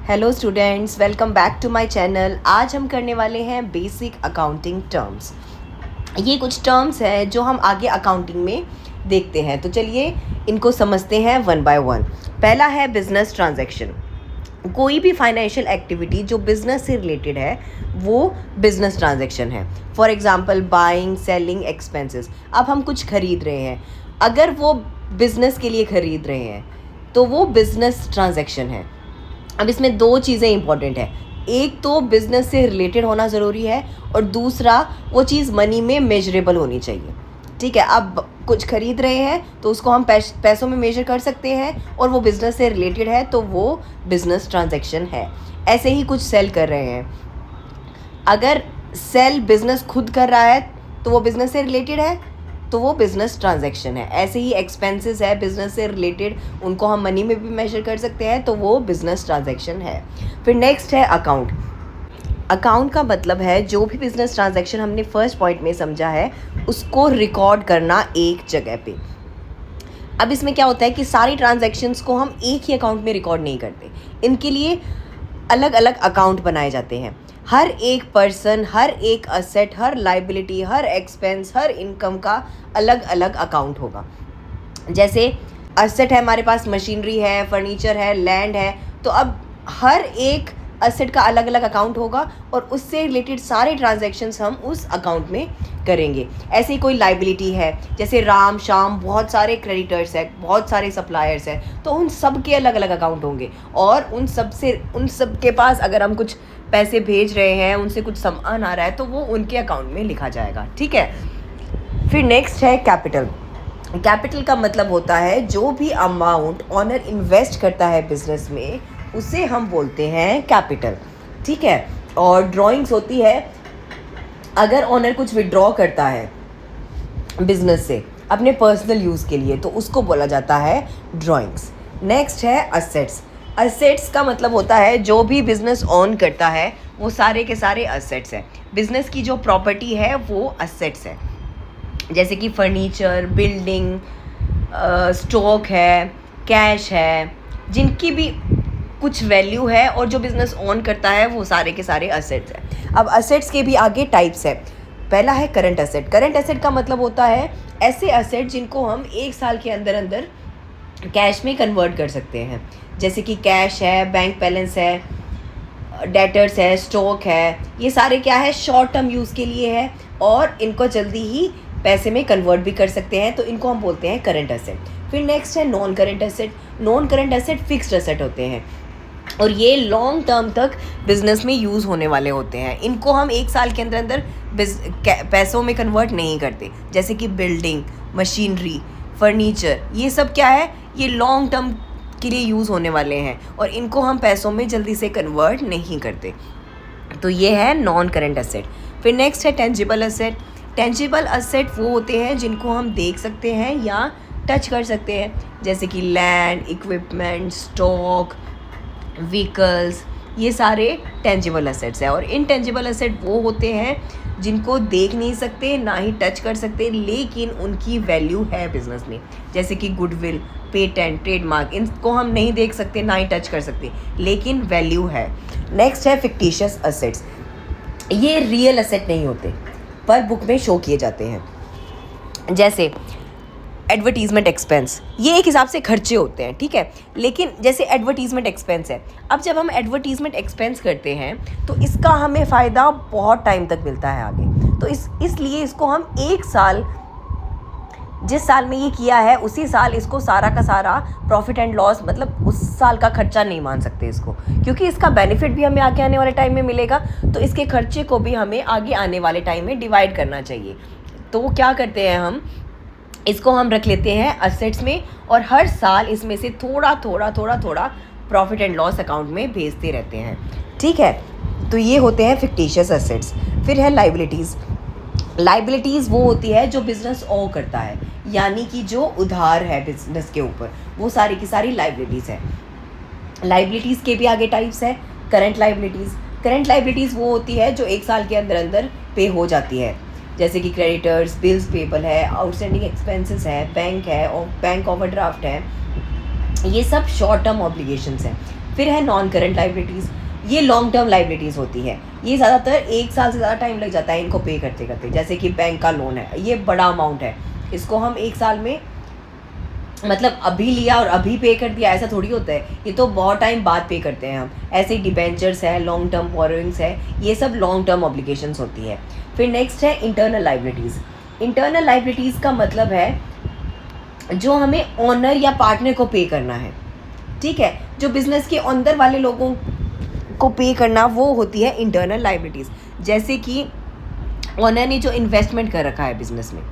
Hello students, welcome back to my channel. आज हम करने वाले हैं बेसिक अकाउंटिंग टर्म्स। ये कुछ टर्म्स हैं जो हम आगे अकाउंटिंग में देखते हैं, तो चलिए इनको समझते हैं वन बाय वन। पहला है बिजनेस ट्रांजैक्शन। कोई भी फाइनेंशियल एक्टिविटी जो बिजनेस से रिलेटेड है वो बिजनेस ट्रांजैक्शन है। For example buying, selling, expenses. अब हम कुछ खरीद रहे हैं, अगर वो बिजनेस के लिए खरीद रहे हैं तो वो बिजनेस ट्रांजैक्शन है। अब इसमें दो चीज़ें इंपॉर्टेंट है, एक तो बिज़नेस से रिलेटेड होना ज़रूरी है और दूसरा वो चीज़ मनी में मेजरेबल होनी चाहिए। ठीक है, अब कुछ खरीद रहे हैं तो उसको हम पैसों में मेजर कर सकते हैं और वो बिज़नेस से रिलेटेड है तो वो बिज़नेस ट्रांजैक्शन है। ऐसे ही कुछ सेल कर रहे हैं, अगर सेल बिज़नेस खुद कर रहा है तो वो बिज़नेस से रिलेटेड है तो वो बिज़नेस ट्रांजैक्शन है। ऐसे ही एक्सपेंसेस है बिज़नेस से रिलेटेड, उनको हम मनी में भी मेजर कर सकते हैं तो वो बिज़नेस ट्रांजैक्शन है। फिर नेक्स्ट है अकाउंट। अकाउंट का मतलब है जो भी बिज़नेस ट्रांजैक्शन हमने फर्स्ट पॉइंट में समझा है उसको रिकॉर्ड करना एक जगह पे। अब इसमें क्या होता है कि सारी ट्रांजैक्शंस को हम एक ही अकाउंट में रिकॉर्ड नहीं करते, इनके लिए अलग अलग अकाउंट बनाए जाते हैं। हर एक पर्सन, हर एक असेट, हर लाइबिलिटी, हर एक्सपेंस, हर इनकम का अलग अलग अकाउंट होगा। जैसे असेट है, हमारे पास मशीनरी है, फर्नीचर है, लैंड है, तो अब हर एक असेट का अलग अलग अकाउंट होगा और उससे रिलेटेड सारे ट्रांजैक्शंस हम उस अकाउंट में करेंगे। ऐसे ही कोई लाइबिलिटी है, जैसे राम श्याम बहुत सारे क्रेडिटर्स है, बहुत सारे सप्लायर्स है, तो उन सब के अलग अलग अकाउंट होंगे और उन सब के पास अगर हम कुछ पैसे भेज रहे हैं, उनसे कुछ सामान आ रहा है तो वो उनके अकाउंट में लिखा जाएगा। ठीक है, फिर नेक्स्ट है कैपिटल। कैपिटल का मतलब होता है जो भी अमाउंट ऑनर इन्वेस्ट करता है बिजनेस में उसे हम बोलते हैं कैपिटल। ठीक है, और ड्राइंग्स होती है, अगर ऑनर कुछ विड्रॉ करता है बिजनेस से अपने पर्सनल यूज़ के लिए तो उसको बोला जाता है ड्राइंग्स। नेक्स्ट है असेट्स। असेट्स का मतलब होता है जो भी बिजनेस ऑन करता है वो सारे के सारे असेट्स हैं। बिजनेस की जो प्रॉपर्टी है वो असेट्स है, जैसे कि फर्नीचर, बिल्डिंग, स्टॉक है, कैश है, जिनकी भी कुछ वैल्यू है और जो बिज़नेस ऑन करता है वो सारे के सारे असेट्स हैं। अब असेट्स के भी आगे टाइप्स है। पहला है करंट असेट। करंट असेट का मतलब होता है ऐसे असेट जिनको हम एक साल के अंदर अंदर कैश में कन्वर्ट कर सकते हैं, जैसे कि कैश है, बैंक बैलेंस है, डेटर्स है, स्टॉक है। ये सारे क्या है, शॉर्ट टर्म यूज़ के लिए है और इनको जल्दी ही पैसे में कन्वर्ट भी कर सकते हैं, तो इनको हम बोलते हैं करंट असेट। फिर नेक्स्ट है non current asset. Non current asset fixed asset होते हैं और ये लॉन्ग टर्म तक बिजनेस में यूज़ होने वाले होते हैं। इनको हम एक साल के अंदर अंदर पैसों में कन्वर्ट नहीं करते, जैसे कि बिल्डिंग, मशीनरी, फर्नीचर, ये सब क्या है, ये लॉन्ग टर्म के लिए यूज़ होने वाले हैं और इनको हम पैसों में जल्दी से कन्वर्ट नहीं करते, तो ये है नॉन करंट असेट। फिर नेक्स्ट है टेंजिबल असेट। टेंजिबल असेट वो होते हैं जिनको हम देख सकते हैं या टच कर सकते हैं, जैसे कि लैंड, इक्विपमेंट, स्टॉक, व्हीकल्स, ये सारे टेंजिबल असेट्स हैं। और इनटेंजिबल असेट वो होते हैं जिनको देख नहीं सकते, ना ही टच कर सकते, लेकिन उनकी वैल्यू है बिजनेस में, जैसे कि गुडविल, पेटेंट, ट्रेडमार्क। इनको हम नहीं देख सकते, ना ही टच कर सकते, लेकिन वैल्यू है। नेक्स्ट है फिक्टिशियस असेट्स। ये रियल असेट नहीं होते पर बुक में शो किए जाते हैं, जैसे एडवर्टीज़मेंट एक्सपेंस, ये एक हिसाब से खर्चे होते हैं। ठीक है, लेकिन जैसे एडवर्टीज़मेंट एक्सपेंस है, अब जब हम एडवर्टीज़मेंट एक्सपेंस करते हैं तो इसका हमें फ़ायदा बहुत टाइम तक मिलता है आगे, तो इसलिए इसको हम एक साल, जिस साल में ये किया है उसी साल इसको सारा का सारा प्रॉफिट एंड लॉस, मतलब उस साल का खर्चा नहीं मान सकते इसको, क्योंकि इसका बेनिफिट भी हमें आगे आने वाले टाइम में मिलेगा, तो इसके खर्चे को भी हमें आगे आने वाले टाइम में डिवाइड करना चाहिए। तो क्या करते हैं, हम इसको हम रख लेते हैं असेट्स में और हर साल इसमें से थोड़ा थोड़ा थोड़ा थोड़ा प्रॉफिट एंड लॉस अकाउंट में भेजते रहते हैं। ठीक है, तो ये होते हैं फिक्टिशियस असेट्स। फिर है लाइबिलिटीज़। लाइबिलिटीज़ वो होती है जो बिज़नेस ओ करता है, यानी कि जो उधार है बिजनेस के ऊपर, वो सारी की सारी लाइबिलिटीज़ है। लाइबिलिटीज़ के भी आगे टाइप्स है। Current liabilities. करंट लाइबिलिटीज़ वो होती है जो एक साल के अंदर अंदर पे हो जाती है, जैसे कि क्रेडिटर्स, बिल्स पेबल है, आउटस्टैंडिंग एक्सपेंसेस है, बैंक है और बैंक ओवरड्राफ्ट है, ये सब शॉर्ट टर्म ऑब्लिगेशंस हैं। फिर है नॉन करंट लाइबिलिटीज़, ये लॉन्ग टर्म लाइबिलिटीज़ होती है। ये ज़्यादातर 1 साल से ज़्यादा टाइम लग जाता है इनको पे करते करते। जैसे कि बैंक का लोन है, ये बड़ा अमाउंट है, इसको हम 1 साल में मतलब अभी लिया और अभी पे कर दिया, ऐसा थोड़ी होता है, ये तो बहुत टाइम बाद पे करते हैं हम। ऐसे ही डिबेंचर्स है, लॉन्ग टर्म बोरोइंग्स है, ये सब लॉन्ग टर्म ऑब्लिगेशंस होती है। फिर नेक्स्ट है इंटरनल लाइबिलिटीज़। इंटरनल लाइबिलिटीज़ का मतलब है जो हमें ओनर या पार्टनर को पे करना है, ठीक है, जो बिजनेस के अंदर वाले लोगों को पे करना, वो होती है इंटरनल लाइबिलिटीज़। जैसे कि ओनर ने जो इन्वेस्टमेंट कर रखा है बिजनेस में,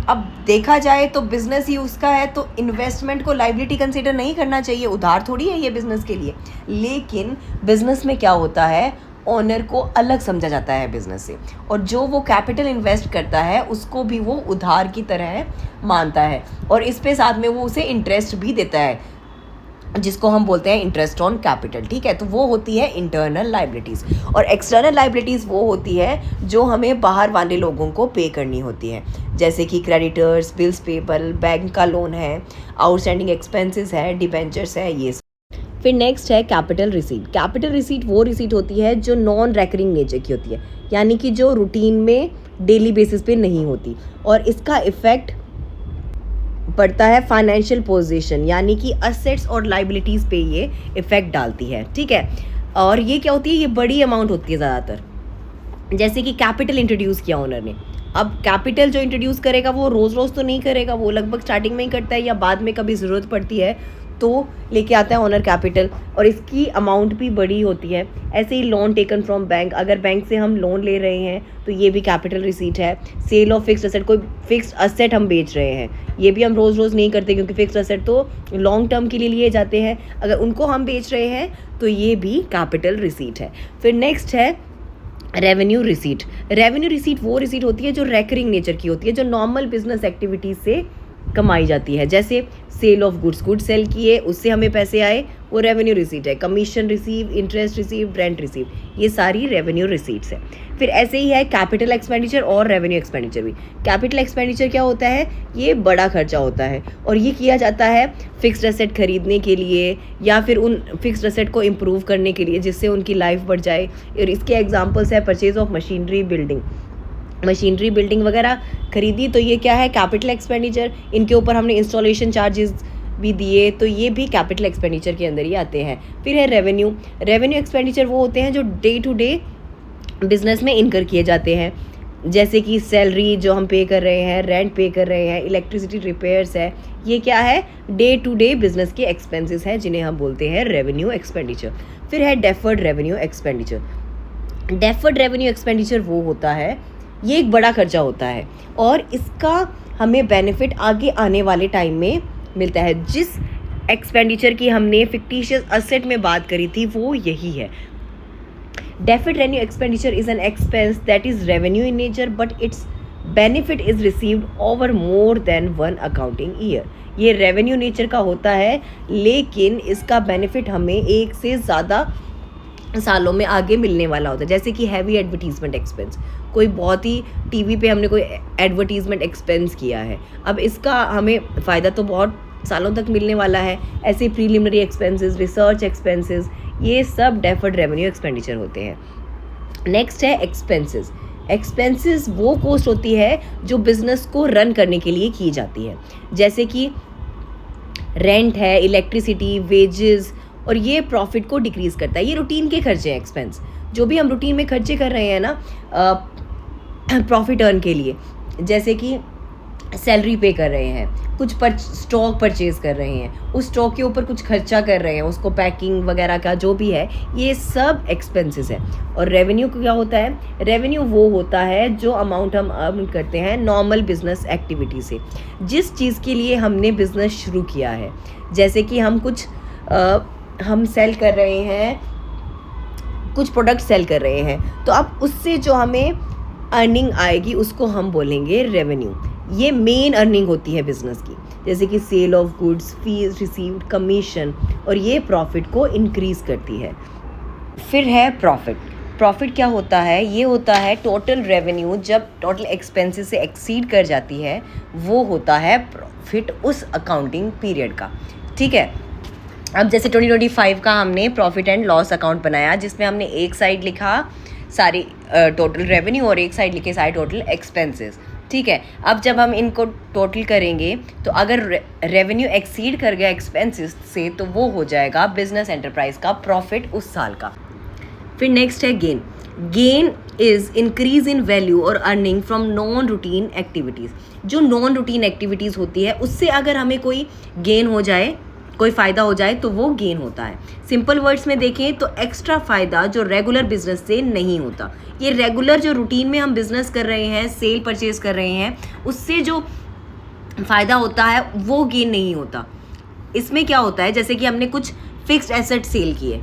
अब देखा जाए तो बिजनेस ही उसका है, तो इन्वेस्टमेंट को लाइबिलिटी कंसीडर नहीं करना चाहिए, उधार थोड़ी है ये बिजनेस के लिए। लेकिन बिजनेस में क्या होता है, ओनर को अलग समझा जाता है बिजनेस से, और जो वो कैपिटल इन्वेस्ट करता है उसको भी वो उधार की तरह मानता है, और इस पे साथ में वो उसे इंटरेस्ट भी देता है, जिसको हम बोलते हैं इंटरेस्ट ऑन कैपिटल, ठीक है। तो वो होती है इंटरनल लाइबिलिटीज़। और एक्सटर्नल लाइबिलिटीज़ वो होती है जो हमें बाहर वाले लोगों को पे करनी होती है, जैसे कि क्रेडिटर्स, बिल्स पेबल, बैंक का लोन है, आउटस्टैंडिंग एक्सपेंसेस है, डिबेंचर्स है, ये सब। फिर नेक्स्ट है कैपिटल रिसीट। कैपिटल रिसीट वो रिसीट होती है जो नॉन रेकरिंग नेचर की होती है, यानी कि जो रूटीन में डेली बेसिस पे नहीं होती, और इसका इफ़ेक्ट पड़ता है फाइनेंशियल पोजीशन, यानी कि असेट्स और लाइबिलिटीज़ पे ये इफ़ेक्ट डालती है, ठीक है। और ये क्या होती है, ये बड़ी अमाउंट होती है ज़्यादातर। जैसे कि कैपिटल इंट्रोड्यूस किया ओनर ने, अब कैपिटल जो इंट्रोड्यूस करेगा वो रोज़ रोज़ तो नहीं करेगा, वो लगभग स्टार्टिंग में ही करता है, या बाद में कभी ज़रूरत पड़ती है तो लेके आता है ओनर कैपिटल, और इसकी अमाउंट भी बड़ी होती है। ऐसे ही लोन टेकन फ्रॉम बैंक, अगर बैंक से हम लोन ले रहे हैं तो ये भी कैपिटल रिसीट है। सेल ऑफ फिक्स्ड असेट, कोई फिक्स्ड असेट हम बेच रहे हैं, ये भी हम रोज़ रोज़ नहीं करते, क्योंकि फिक्स्ड असेट तो लॉन्ग टर्म के लिए जाते हैं, अगर उनको हम बेच रहे हैं तो ये भी कैपिटल रिसीट है। फिर नेक्स्ट है रेवेन्यू रिसीट। रेवेन्यू रिसीट वो रिसीट होती है जो रेकरिंग नेचर की होती है, जो नॉर्मल बिजनेस एक्टिविटीज़ से कमाई जाती है। जैसे सेल ऑफ गुड्स सेल किए, उससे हमें पैसे आए, वो रेवेन्यू रिसीट है। Commission receive, interest receive, rent receive, ये सारी रेवेन्यू रिसीट्स है। फिर ऐसे ही है कैपिटल एक्सपेंडिचर और रेवेन्यू एक्सपेंडिचर भी। कैपिटल एक्सपेंडिचर क्या होता है, ये बड़ा खर्चा होता है, और ये किया जाता है फिक्स्ड एसेट खरीदने के लिए, या फिर उन फिक्स्ड एसेट को इम्प्रूव करने के लिए, जिससे उनकी लाइफ बढ़ जाए। और इसके एग्जाम्पल्स है परचेज ऑफ मशीनरी बिल्डिंग वगैरह खरीदी, तो ये क्या है, कैपिटल एक्सपेंडिचर। इनके ऊपर हमने इंस्टॉलेशन चार्जेस भी दिए, तो ये भी कैपिटल एक्सपेंडिचर के अंदर ही आते हैं। फिर है रेवेन्यू एक्सपेंडिचर वो होते हैं जो डे टू डे बिजनेस में इनकर किए जाते हैं, जैसे कि सैलरी जो हम पे कर रहे हैं, रेंट पे कर रहे हैं, इलेक्ट्रिसिटी रिपेयर्स है, ये क्या है, डे टू डे बिजनेस के एक्सपेंसेस हैं, जिन्हें हम बोलते हैं रेवेन्यू एक्सपेंडिचर। फिर है deferred revenue expenditure. Deferred revenue expenditure वो होता है, ये एक बड़ा खर्चा होता है, और इसका हमें बेनिफिट आगे आने वाले टाइम में मिलता है। जिस एक्सपेंडिचर की हमने फिक्टिशियस असेट में बात करी थी, वो यही है। Deferred revenue expenditure is an expense that is revenue in nature, but it's benefit is received over more than one accounting year. ये रेवेन्यू नेचर का होता है, लेकिन इसका बेनिफिट हमें एक से ज़्यादा सालों में आगे मिलने वाला होता है। जैसे कि हैवी एडवर्टीजमेंट एक्सपेंस, कोई बहुत ही टीवी पे हमने कोई एडवर्टीजमेंट एक्सपेंस किया है, अब इसका हमें फ़ायदा तो बहुत सालों तक मिलने वाला है। ऐसे प्रीलिमिनरी एक्सपेंसेस, रिसर्च एक्सपेंसेस, ये सब डेफर्ड रेवेन्यू एक्सपेंडिचर होते हैं। नेक्स्ट है एक्सपेंसेस वो कॉस्ट होती है जो बिजनेस को रन करने के लिए की जाती है, जैसे कि रेंट है, इलेक्ट्रिसिटी, वेजेस, और ये प्रॉफिट को डिक्रीज़ करता है। ये रूटीन के खर्चे हैं, एक्सपेंस जो भी हम रूटीन में खर्चे कर रहे हैं ना प्रॉफिट अर्न के लिए, जैसे कि सैलरी पे कर रहे हैं, कुछ स्टॉक परचेज कर रहे हैं, उस स्टॉक के ऊपर कुछ खर्चा कर रहे हैं, उसको पैकिंग वगैरह का जो भी है, ये सब एक्सपेंसेस है। और रेवेन्यू क्या होता है, रेवेन्यू वो होता है जो अमाउंट हम अर्न करते हैं नॉर्मल बिजनेस एक्टिविटी से, जिस चीज़ के लिए हमने बिजनेस शुरू किया है। जैसे कि हम सेल कर रहे हैं, कुछ प्रोडक्ट सेल कर रहे हैं, तो अब उससे जो हमें अर्निंग आएगी उसको हम बोलेंगे रेवेन्यू। ये मेन अर्निंग होती है बिजनेस की, जैसे कि sale of goods, fees received, commission, और ये प्रॉफिट को इंक्रीज़ करती है। फिर है प्रॉफिट क्या होता है, ये होता है टोटल रेवेन्यू जब टोटल एक्सपेंसेस से एक्सीड कर जाती है, वो होता है प्रॉफिट उस अकाउंटिंग पीरियड का, ठीक है। अब जैसे 2025 का हमने प्रॉफिट एंड लॉस अकाउंट बनाया, जिसमें हमने एक साइड लिखा सारी टोटल रेवेन्यू और एक साइड लिखे सारे टोटल एक्सपेंसेस, ठीक है। अब जब हम इनको टोटल करेंगे तो अगर रेवेन्यू एक्सीड कर गया एक्सपेंसेस से तो वो हो जाएगा बिजनेस एंटरप्राइज का प्रॉफिट उस साल का। फिर नेक्स्ट है gain. Gain is increase in value और earning from non routine activities. जो नॉन रूटीन एक्टिविटीज़ होती है उससे अगर हमें कोई गेन हो जाए, कोई फ़ायदा हो जाए तो वो गेन होता है। सिंपल वर्ड्स में देखें तो एक्स्ट्रा फ़ायदा जो रेगुलर बिजनेस से नहीं होता। ये रेगुलर जो रूटीन में हम बिज़नेस कर रहे हैं, सेल परचेज कर रहे हैं, उससे जो फ़ायदा होता है वो गेन नहीं होता। इसमें क्या होता है, जैसे कि हमने कुछ फिक्स्ड एसेट सेल किए,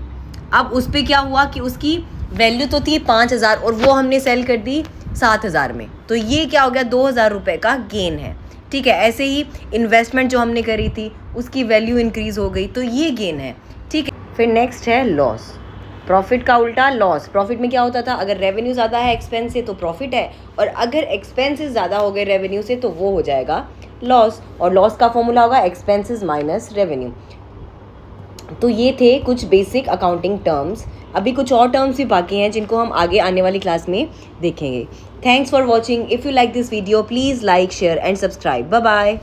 अब उस पर क्या हुआ कि उसकी वैल्यू तो थी 5,000 और वो हमने सेल कर दी 7,000 में, तो ये क्या हो गया, 2,000 रुपये का गेन है, ठीक है। ऐसे ही इन्वेस्टमेंट जो हमने करी थी उसकी वैल्यू इंक्रीज हो गई, तो ये गेन है, ठीक है। फिर नेक्स्ट है लॉस। प्रॉफिट का उल्टा लॉस। प्रॉफिट में क्या होता था, अगर रेवेन्यू ज़्यादा है एक्सपेंस से तो प्रॉफिट है, और अगर एक्सपेंसेस ज़्यादा हो गए रेवेन्यू से तो वो हो जाएगा लॉस, और लॉस का फॉर्मूला होगा एक्सपेंसेस माइनस रेवेन्यू। तो ये थे कुछ बेसिक अकाउंटिंग टर्म्स। अभी कुछ और टर्म्स भी बाकी हैं जिनको हम आगे आने वाली क्लास में देखेंगे। Thanks for watching. If you like this video please like, share and subscribe. Bye bye.